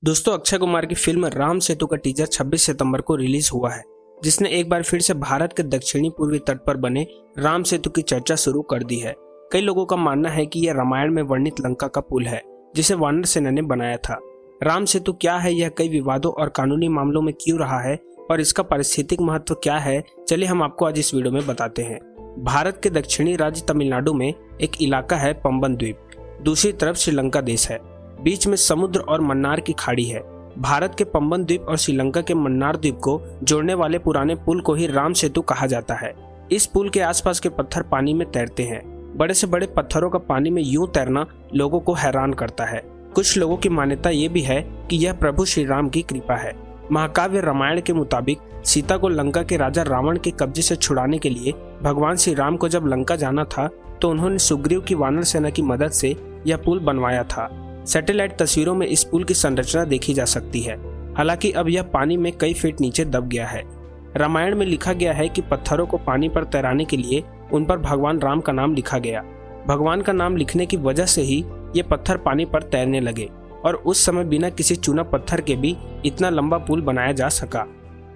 दोस्तों, अक्षय कुमार की फिल्म राम सेतु का टीजर 26 सितंबर को रिलीज हुआ है, जिसने एक बार फिर से भारत के दक्षिणी पूर्वी तट पर बने राम सेतु की चर्चा शुरू कर दी है। कई लोगों का मानना है कि यह रामायण में वर्णित लंका का पुल है, जिसे वानर सेना ने बनाया था। राम सेतु क्या है, यह कई विवादों और कानूनी मामलों में क्यों रहा है और इसका पारिस्थितिक महत्व क्या है, चलिए हम आपको आज इस वीडियो में बताते हैं। भारत के दक्षिणी राज्य तमिलनाडु में एक इलाका है पंबन द्वीप, दूसरी तरफ श्रीलंका देश है। बीच में समुद्र और मन्नार की खाड़ी है। भारत के पंबन द्वीप और श्रीलंका के मन्नार द्वीप को जोड़ने वाले पुराने पुल को ही राम सेतु कहा जाता है। इस पुल के आसपास के पत्थर पानी में तैरते हैं। बड़े से बड़े पत्थरों का पानी में यूं तैरना लोगों को हैरान करता है। कुछ लोगों की मान्यता ये भी है कि यह प्रभु श्री राम की कृपा है। महाकाव्य रामायण के मुताबिक सीता को लंका के राजा रावण के कब्जे से छुड़ाने के लिए भगवान श्री राम को जब लंका जाना था तो उन्होंने सुग्रीव की वानर सेना की मदद से यह पुल बनवाया था। सैटेलाइट तस्वीरों में इस पुल की संरचना देखी जा सकती है। हालांकि अब यह पानी में कई फीट नीचे दब गया है। रामायण में लिखा गया है कि पत्थरों को पानी पर तैराने के लिए उन पर भगवान राम का नाम लिखा गया। भगवान का नाम लिखने की वजह से ही ये पत्थर पानी पर तैरने लगे और उस समय बिना किसी चूना पत्थर के भी इतना लंबा पुल बनाया जा सका।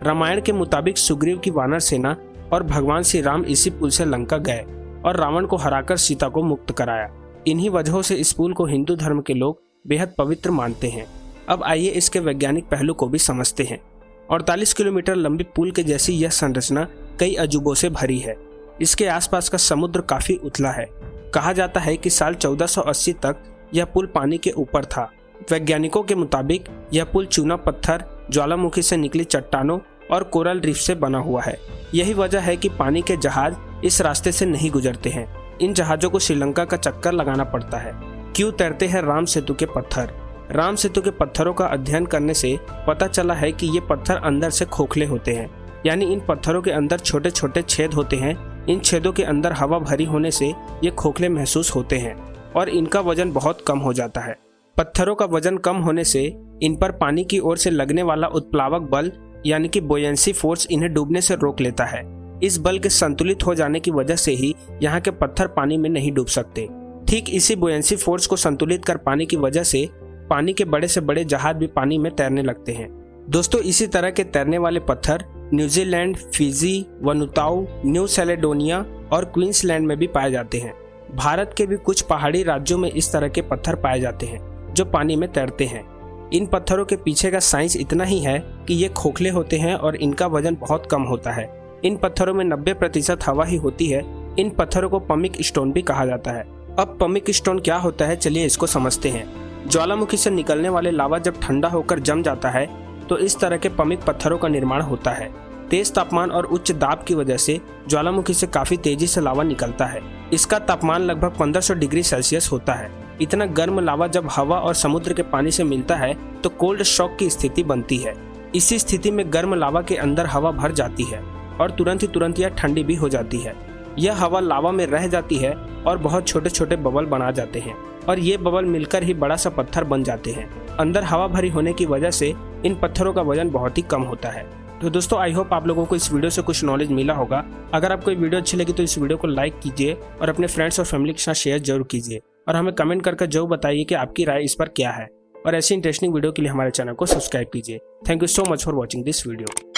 रामायण के मुताबिक सुग्रीव की वानर सेना और भगवान श्री राम इसी पुल से लंका गए और रावण को हराकर सीता को मुक्त कराया। इन्हीं वजहों से इस पुल को हिंदू धर्म के लोग बेहद पवित्र मानते हैं। अब आइए इसके वैज्ञानिक पहलू को भी समझते हैं। 48 किलोमीटर लंबी पुल के जैसी यह संरचना कई अजूबों से भरी है। इसके आसपास का समुद्र काफी उथला है। कहा जाता है कि साल 1480 तक यह पुल पानी के ऊपर था। वैज्ञानिकों के मुताबिक यह पुल चूना पत्थर, ज्वालामुखी से निकली चट्टानों और कोरल रीफ से बना हुआ है। यही वजह है कि पानी के जहाज इस रास्ते से नहीं गुजरते हैं। इन जहाजों को श्रीलंका का चक्कर लगाना पड़ता है। क्यों तैरते हैं राम सेतु के पत्थर? राम सेतु के पत्थरों का अध्ययन करने से पता चला है कि ये पत्थर अंदर से खोखले होते हैं, यानी इन पत्थरों के अंदर छोटे छोटे छेद होते हैं। इन छेदों के अंदर हवा भरी होने से ये खोखले महसूस होते हैं और इनका वजन बहुत कम हो जाता है। पत्थरों का वजन कम होने से इन पर पानी की ओर से लगने वाला उत्प्लावक बल यानी कि बोयेंसी फोर्स इन्हें डूबने से रोक लेता है। इस बल के संतुलित हो जाने की वजह से ही यहाँ के पत्थर पानी में नहीं डूब सकते। ठीक इसी बोयेंसी फोर्स को संतुलित कर पाने की वजह से पानी के बड़े से बड़े जहाज भी पानी में तैरने लगते हैं। दोस्तों, इसी तरह के तैरने वाले पत्थर न्यूजीलैंड, फिजी, वनुताउ, न्यू कैलेडोनिया और क्वींसलैंड में भी पाए जाते हैं। भारत के भी कुछ पहाड़ी राज्यों में इस तरह के पत्थर पाए जाते हैं जो पानी में तैरते हैं। इन पत्थरों के पीछे का साइंस इतना ही है कि ये खोखले होते हैं और इनका वजन बहुत कम होता है। इन पत्थरों में 90% हवा ही होती है। इन पत्थरों को पमिक स्टोन भी कहा जाता है। अब पमिक स्टोन क्या होता है, चलिए इसको समझते हैं। ज्वालामुखी से निकलने वाले लावा जब ठंडा होकर जम जाता है तो इस तरह के पमिक पत्थरों का निर्माण होता है। तेज तापमान और उच्च दाब की वजह से ज्वालामुखी से काफी तेजी से लावा निकलता है। इसका तापमान लगभग 1500 डिग्री सेल्सियस होता है। इतना गर्म लावा जब हवा और समुद्र के पानी से मिलता है तो कोल्ड शॉक की स्थिति बनती है। इसी स्थिति में गर्म लावा के अंदर हवा भर जाती है और तुरंत यह ठंडी भी हो जाती है। यह हवा लावा में रह जाती है और बहुत छोटे छोटे बबल बना जाते हैं और ये बबल मिलकर ही बड़ा सा पत्थर बन जाते हैं। अंदर हवा भरी होने की वजह से इन पत्थरों का वजन बहुत ही कम होता है। तो दोस्तों, आई होप आप लोगों को इस वीडियो से कुछ नॉलेज मिला होगा। अगर आपको ये वीडियो अच्छी लगी तो इस वीडियो को लाइक कीजिए और अपने फ्रेंड्स और फैमिली के साथ शेयर जरूर कीजिए और हमें कमेंट करके जरूर बताइए कि आपकी राय इस पर क्या है। और ऐसी इंटरेस्टिंग वीडियो के लिए हमारे चैनल को सब्सक्राइब कीजिए। Thank you so much for watching this video.